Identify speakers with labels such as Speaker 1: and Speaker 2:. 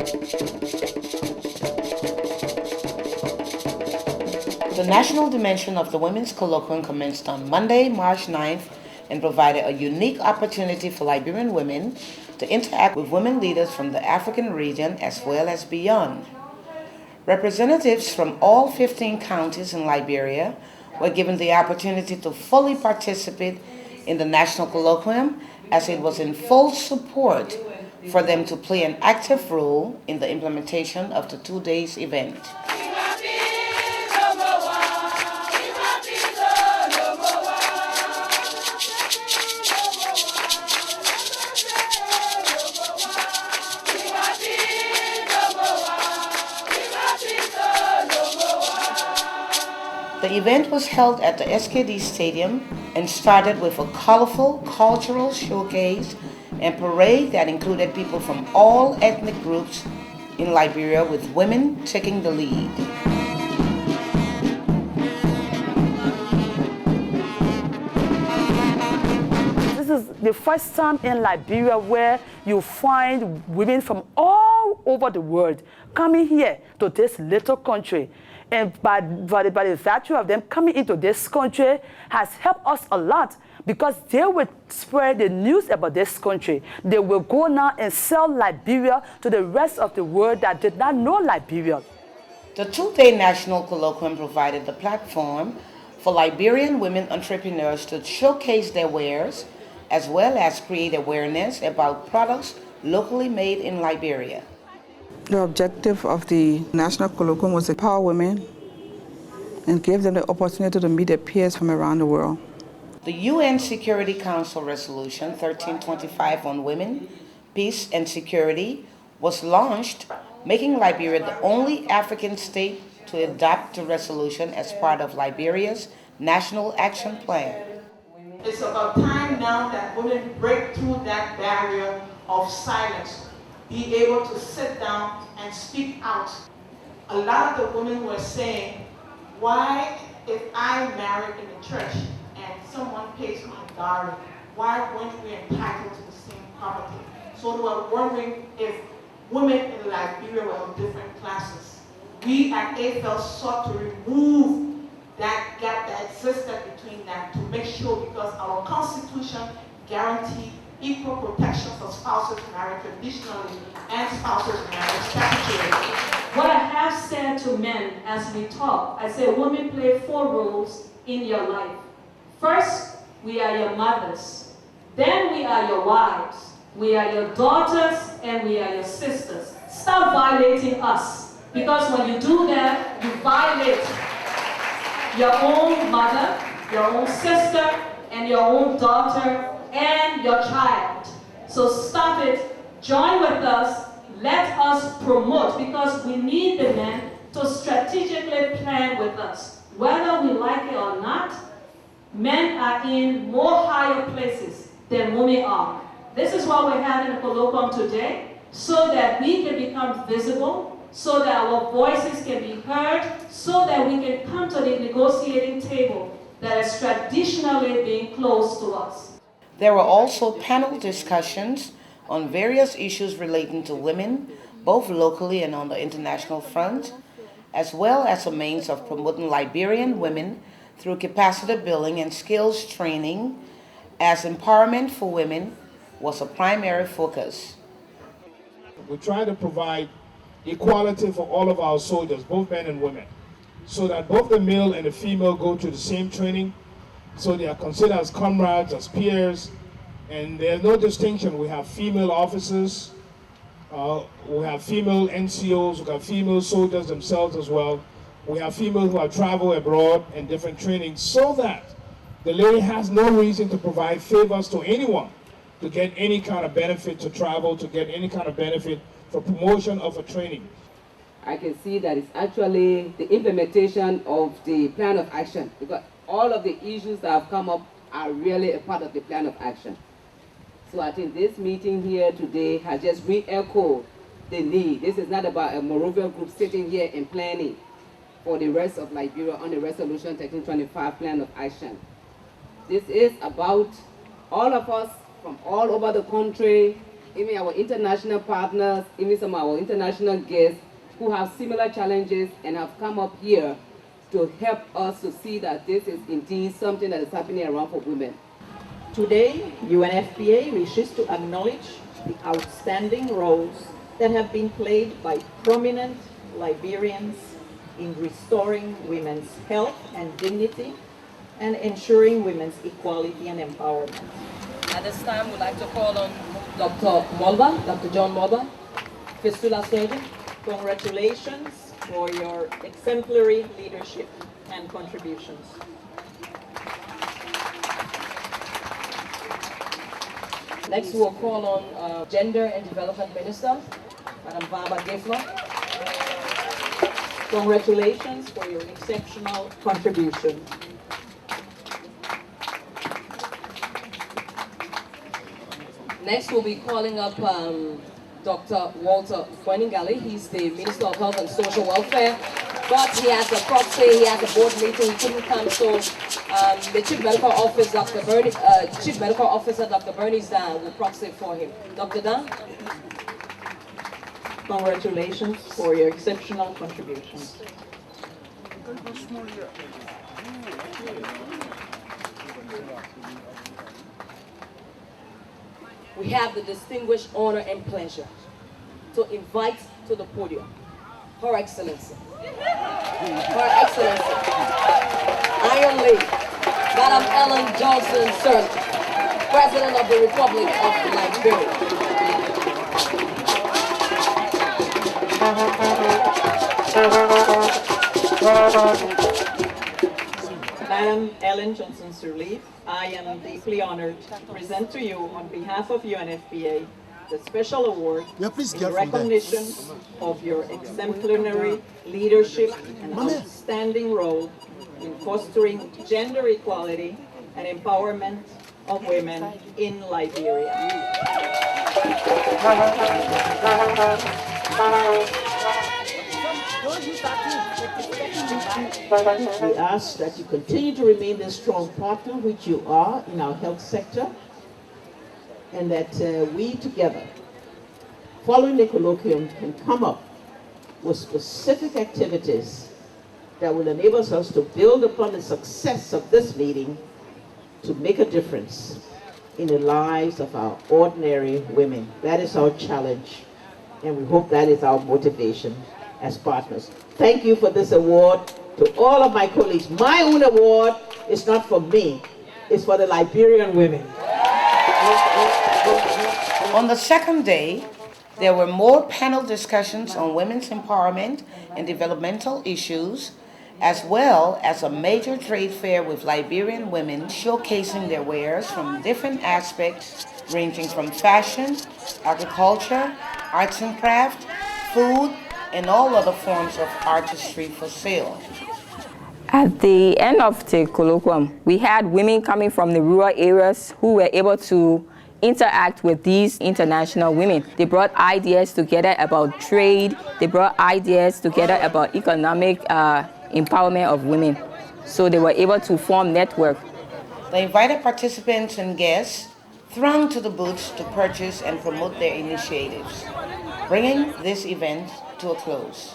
Speaker 1: The national dimension of the Women's Colloquium commenced on Monday, March 9th, and provided a unique opportunity for Liberian women to interact with women leaders from the African region as well as beyond. Representatives from all 15 counties in Liberia were given the opportunity to fully participate in the National Colloquium, as it was in full support for them to play an active role in the implementation of the 2 days event. The event was held at the SKD Stadium and started with a colorful cultural showcase and parade that included people from all ethnic groups in Liberia, with women taking the lead.
Speaker 2: This is the first time in Liberia where you find women from all over the world coming here to this little country. And by the virtue of them coming into this country has helped us a lot, because they will spread the news about this country. They will go now and sell Liberia to the rest of the world that did not know Liberia.
Speaker 1: The 2-day National Colloquium provided the platform for Liberian women entrepreneurs to showcase their wares, as well as create awareness about products locally made in Liberia.
Speaker 3: The objective of the National Colloquium was to empower women and give them the opportunity to meet their peers from around the world.
Speaker 1: The UN Security Council Resolution 1325 on Women, Peace and Security was launched, making Liberia the only African state to adopt the resolution as part of Liberia's National Action Plan.
Speaker 4: It's about time now that women break through that barrier of silence, be able to sit down and speak out. A lot of the women were saying, why, if I married in the church and someone pays my dowry, why weren't we entitled to the same property? So they were wondering if women in Liberia were of different classes. We at AFL sought to remove that gap that existed between them, to make sure, because our Constitution guarantees equal protection for spouses married traditionally and spouses married statutorily.
Speaker 5: What I have said to men as we talk, I say women play 4 roles in your life. First, we are your mothers. Then we are your wives. We are your daughters, and we are your sisters. Stop violating us, because when you do that, you violate your own mother, your own sister, and your own daughter, and your child. So stop it, join with us, let us promote, because we need the men to strategically plan with us. Whether we like it or not, men are in more higher places than women are. This is why we're having a colloquium today, so that we can become visible, so that our voices can be heard, so that we can come to the negotiating table that is traditionally being closed to us.
Speaker 1: There were also panel discussions on various issues relating to women, both locally and on the international front, as well as a means of promoting Liberian women through capacity building and skills training, as empowerment for women was a primary focus.
Speaker 6: We try to provide equality for all of our soldiers, both men and women, so that both the male and the female go to the same training, so they are considered as comrades, as peers, and there's no distinction. We have female officers, we have female NCOs, we have female soldiers themselves as well. We have females who have traveled abroad and different trainings, so that the lady has no reason to provide favors to anyone, to get any kind of benefit to travel, to get any kind of benefit for promotion of a training.
Speaker 7: I can see that it's actually the implementation of the plan of action, because all of the issues that have come up are really a part of the plan of action. So I think this meeting here today has just re-echoed the need. This is not about a Moravian group sitting here and planning for the rest of Liberia on the Resolution 1325 plan of action. This is about all of us from all over the country even our international partners, even some of our international guests who have similar challenges and have come up here to help us to see that this is indeed something that is happening around for women.
Speaker 8: Today, UNFPA wishes to acknowledge the outstanding roles that have been played by prominent Liberians in restoring women's health and dignity and ensuring women's equality and empowerment.
Speaker 7: At this time, we'd like to call on Dr. Molba, Dr. John Molba, fistula surgeon.
Speaker 8: Congratulations for your exemplary leadership and contributions.
Speaker 7: Next, we'll call on Gender and Development Minister, Madam Barbara Gefler.
Speaker 8: Congratulations for your exceptional contribution.
Speaker 7: Next, we'll be calling up Dr. Walter Fueningali. He's the Minister of Health and Social Welfare, but he has a proxy, he has a board meeting, he couldn't come, so the Chief Medical Officer, Dr. Bernie Dan, will proxy for him. Dr. Dan?
Speaker 8: Congratulations for your exceptional contributions.
Speaker 7: We have the distinguished honor and pleasure to invite to the podium Her Excellency, Iron Lady, Madam Ellen Johnson Sirleaf, President of the Republic of Liberia.
Speaker 8: Madam Ellen Johnson Sirleaf, I am deeply honored to present to you on behalf of UNFPA the special award in recognition of your exemplary leadership and outstanding role in fostering gender equality and empowerment of women in Liberia.
Speaker 9: We ask that you continue to remain the strong partner which you are in our health sector, and that we together, following the colloquium, can come up with specific activities that will enable us to build upon the success of this meeting to make a difference in the lives of our ordinary women. That is our challenge, and we hope that is our motivation as partners. Thank you for this award to all of my colleagues. My own award is not for me, it's for the Liberian women.
Speaker 1: On the second day, there were more panel discussions on women's empowerment and developmental issues, as well as a major trade fair with Liberian women showcasing their wares from different aspects, ranging from fashion, agriculture, arts and craft, food, and all other forms of artistry for sale.
Speaker 10: At the end of the colloquium, we had women coming from the rural areas who were able to interact with these international women. They brought ideas together about trade. They brought ideas together about economic empowerment of women. So they were able to form network.
Speaker 1: The invited participants and guests thronged to the booths to purchase and promote their initiatives, bringing this event to a close.